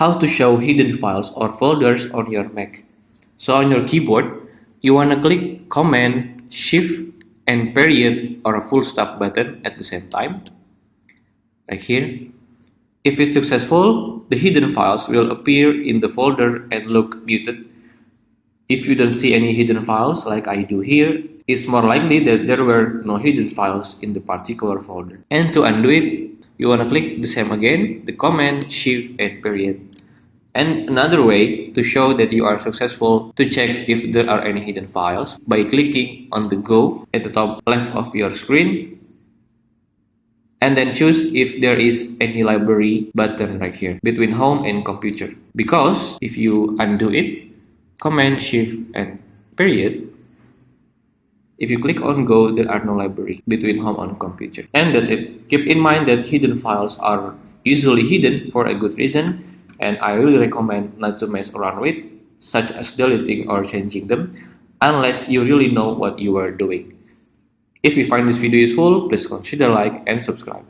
how to show hidden files or folders on your Mac. So on your keyboard, you want to click Command, Shift, and period or a full stop button at the same time, like here. If it's successful, the hidden files will appear in the folder and look muted. If you don't see any hidden files like I do here, it's more likely that there were no hidden files in the particular folder. And to undo it, you want to click the same again, the Command, Shift, and period. And another way to show that you are successful to check if there are any hidden files by clicking on the Go at the top left of your screen and then choose if there is any library button right here between home and computer. Because if you undo it, Command, Shift, and period, if you click on Go, there are no library between home and computer. And that's it. Keep in mind that hidden files are usually hidden for a good reason, and I really recommend not to mess around with, such as deleting or changing them, unless you really know what you are doing. If you find this video useful, please consider like and subscribe.